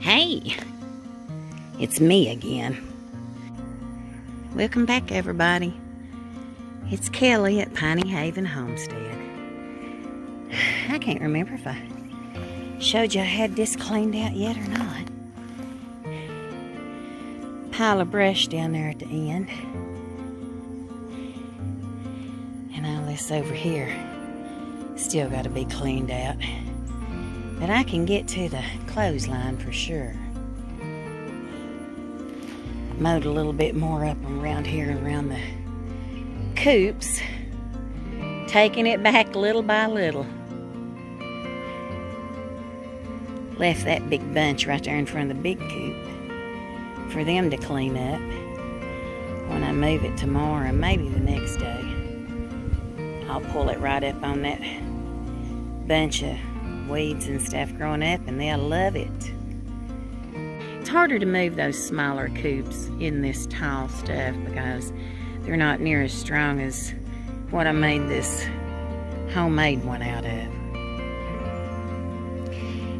Hey, it's me again. Welcome back, everybody. It's Kelly at Piney Haven Homestead. I can't remember if I showed you I had this cleaned out yet or not. Pile of brush down there at the end. And all this over here still got to be cleaned out. But I can get to the clothesline for sure. Mowed a little bit more up around here and around the coops. Taking it back little by little. Left that big bunch right there in front of the big coop for them to clean up. When I move it tomorrow, maybe the next day, I'll pull it right up on that bunch of weeds and stuff growing up, and they'll love it. It's harder to move those smaller coops in this tall stuff because they're not near as strong as what I made this homemade one out of.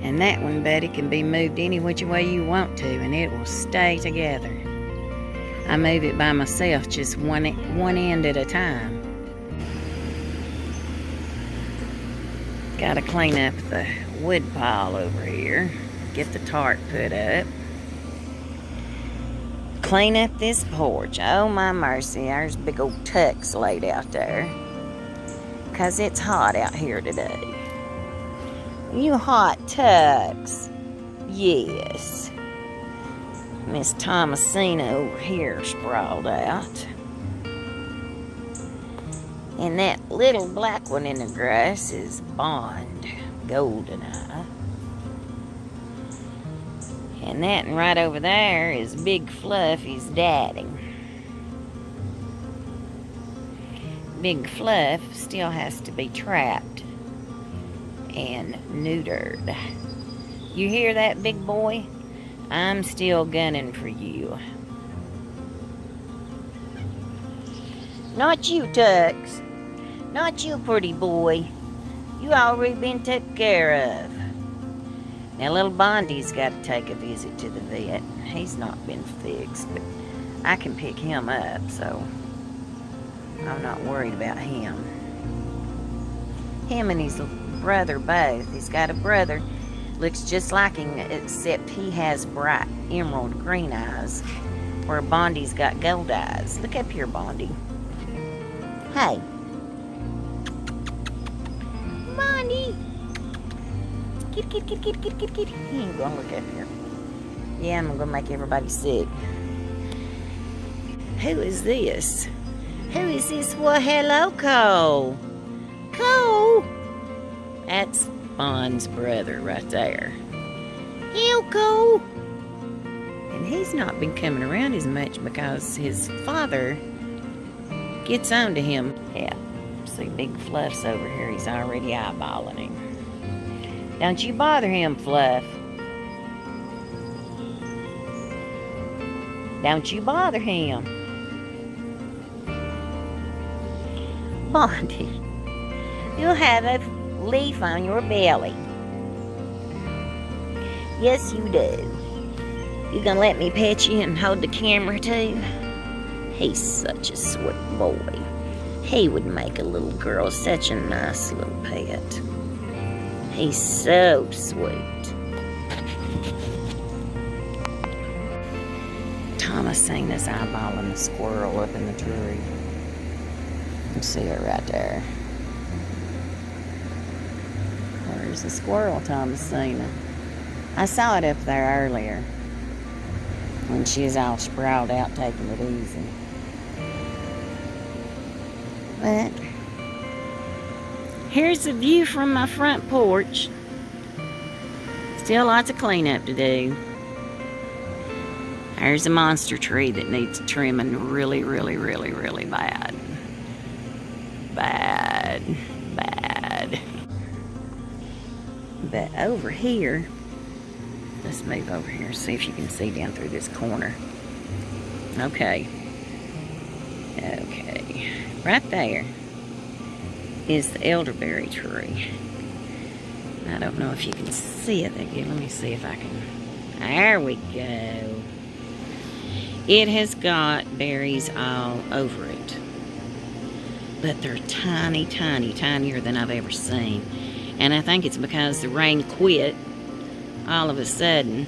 And that one, buddy, can be moved any which way you want to, and it will stay together. I move it by myself, just one end at a time. Gotta clean up the wood pile over here. Get the tarp put up. Clean up this porch. Oh my mercy, there's big old tucks laid out there. 'Cause it's hot out here today. You hot tucks. Yes. Miss Thomasina over here sprawled out. And that little black one in the grass is Bond, Goldeneye. And that one right over there is Big Fluffy's daddy. Big Fluff still has to be trapped and neutered. You hear that, big boy? I'm still gunning for you. Not you, Tux. Not you, pretty boy. You already been taken care of. Now, little Bondy's got to take a visit to the vet. He's not been fixed, but I can pick him up, so I'm not worried about him. Him and his brother both. He's got a brother, looks just like him, except he has bright emerald green eyes, where Bondy's got gold eyes. Look up here, Bondy. Hey. Bondy. Get. He ain't gonna look up here. Yeah, I'm gonna make everybody sick. Who is this? Who is this? Well, hello, Cole. Cole. That's Bond's brother right there. Hello, Cole. And he's not been coming around as much because his father gets on to him. Yeah, see Big Fluff's over here. He's already eyeballing him. Don't you bother him, Fluff. Don't you bother him. Bondy, you'll have a leaf on your belly. Yes, you do. You gonna let me pet you and hold the camera too? He's such a sweet boy. He would make a little girl such a nice little pet. He's so sweet. Thomasina's eyeballing the squirrel up in the tree. You see it right there. Where's the squirrel, Thomasina? I saw it up there earlier when she was all sprawled out taking it easy. But here's the view from my front porch. Still lots of cleanup to do. There's a monster tree that needs trimming really bad. Bad. But over here, let's move over here and see if you can see down through this corner. Okay. Right there is the elderberry tree. I don't know if you can see it again. Let me see if I can There we go. It has got berries all over it. But they're tiny, tiny, tinier than I've ever seen. And I think it's because the rain quit all of a sudden.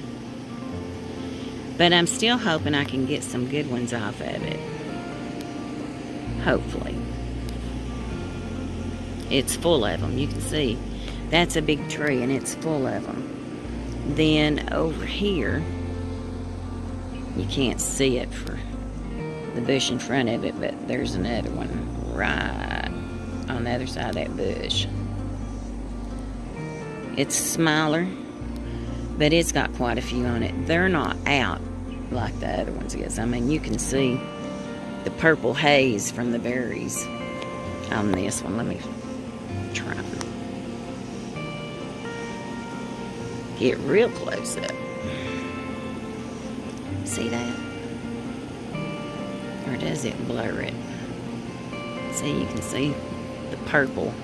But I'm still hoping I can get some good ones off of it. Hopefully. It's full of them. You can see that's a big tree and it's full of them. Then over here, you can't see it for the bush in front of it, but there's another one right on the other side of that bush. It's smaller, but it's got quite a few on it. They're not out like the other ones is. I mean, you can see the purple haze from the berries on this one. Let me try and get real close up. See that? Or does it blur it? See, you can see the purple.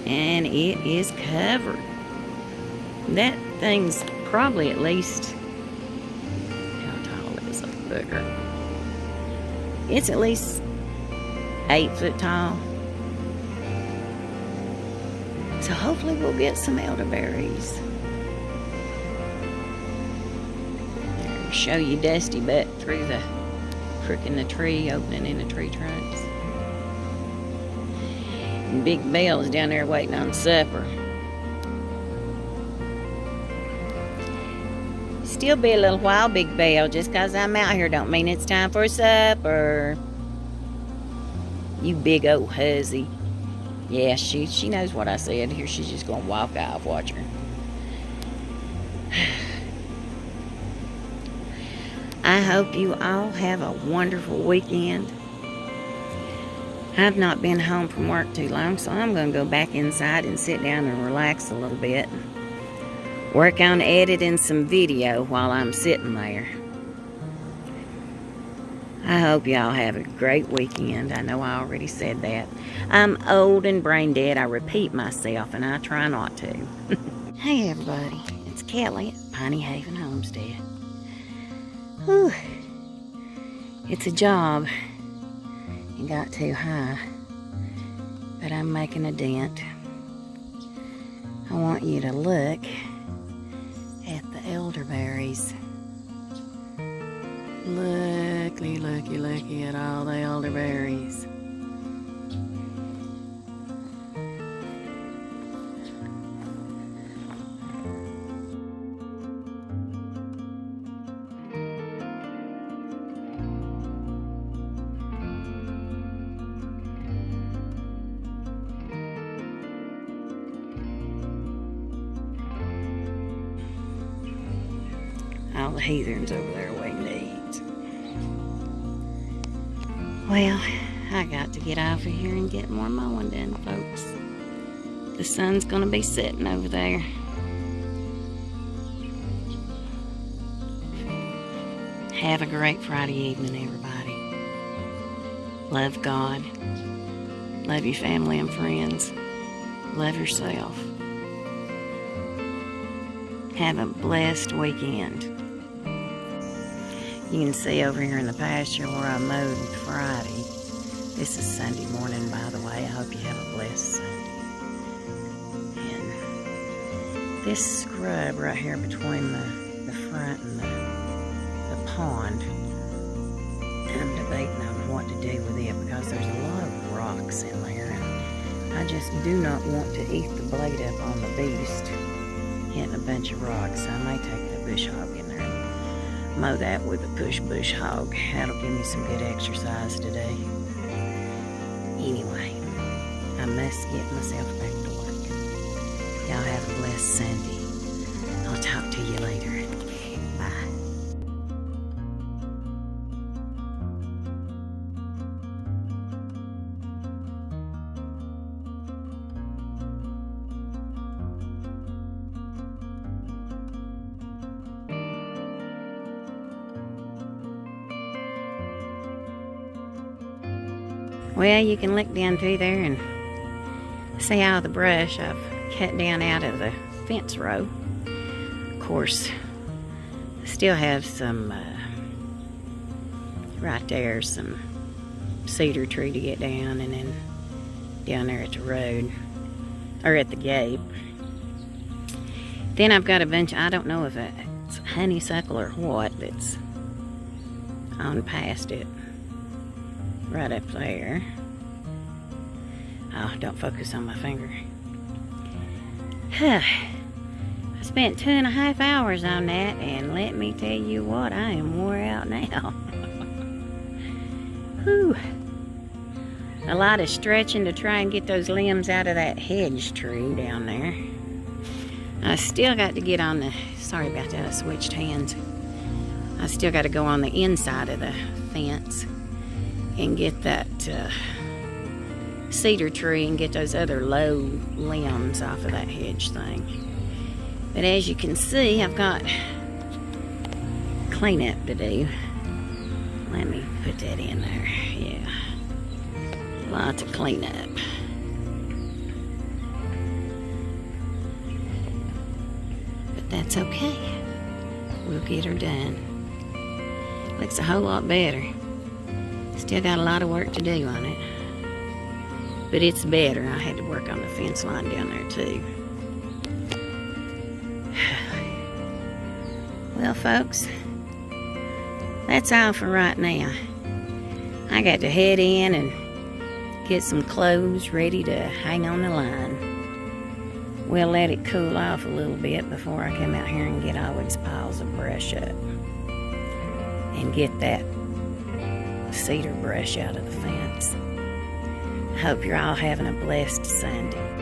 And it is covered. That thing's probably at least, how tall is a booger? It's at least 8 foot tall. So hopefully we'll get some elderberries. Show you Dusty Butt through the crook in the tree, opening in the tree trunks. And Big Bell's down there waiting on supper. Still be a little while, Big Bell. Just 'cause I'm out here don't mean it's time for supper. You big old hussy. Yeah, she knows what I said. Here she's just gonna walk off. Watch her. I hope you all have a wonderful weekend. I've not been home from work too long, so I'm going to go back inside and sit down and relax a little bit. Work on editing some video while I'm sitting there. I hope y'all have a great weekend. I know I already said that. I'm old and brain dead. I repeat myself, and I try not to. Hey, everybody. It's Kelly at Piney Haven Homestead. Whew. It's a job. It got too high, but I'm making a dent. I want you to look at the elderberries. Looky, looky, looky at all the elderberries. All the heathens over there waiting to eat. Well, I got to get off of here and get more mowing done, folks. The sun's gonna be setting over there. Have a great Friday evening, everybody. Love God. Love your family and friends. Love yourself. Have a blessed weekend. You can see over here in the pasture where I mowed Friday. This is Sunday morning, by the way. I hope you have a blessed Sunday. And this scrub right here between the front and the pond, I'm debating on what to do with it because there's a lot of rocks in there. And I just do not want to eat the blade up on the beast, hitting a bunch of rocks. So I may take the bush hog in there and mow that with a push bush hog. That'll give me some good exercise today. Anyway, I must get myself back to work. Y'all have a blessed Sunday. I'll talk to you later. Bye. Well, you can look down through there and see all the brush I've cut down out of the fence row. Of course, Still have some, right there, some cedar tree to get down, and then down there at the road, or at the gate. Then I've got a bunch, I don't know if it's honeysuckle or what, that's on past it, right up there. Oh, don't focus on my finger. I spent 2.5 hours on that, and let me tell you what, I am wore out now. Whew. A lot of stretching to try and get those limbs out of that hedge tree down there. I still got to get on the, sorry about that, I switched hands. I still got to go on the inside of the fence and get that cedar tree and get those other low limbs off of that hedge thing. But as you can see, I've got cleanup to do. Let me put that in there, yeah. Lots of cleanup. But that's okay. We'll get her done. Looks a whole lot better. Still got a lot of work to do on it. But it's better. I had to work on the fence line down there too. Well, folks, that's all for right now. I got to head in and get some clothes ready to hang on the line. We'll let it cool off a little bit before I come out here and get all these piles of brush up and get that cedar brush out of the fence. I hope you're all having a blessed Sunday.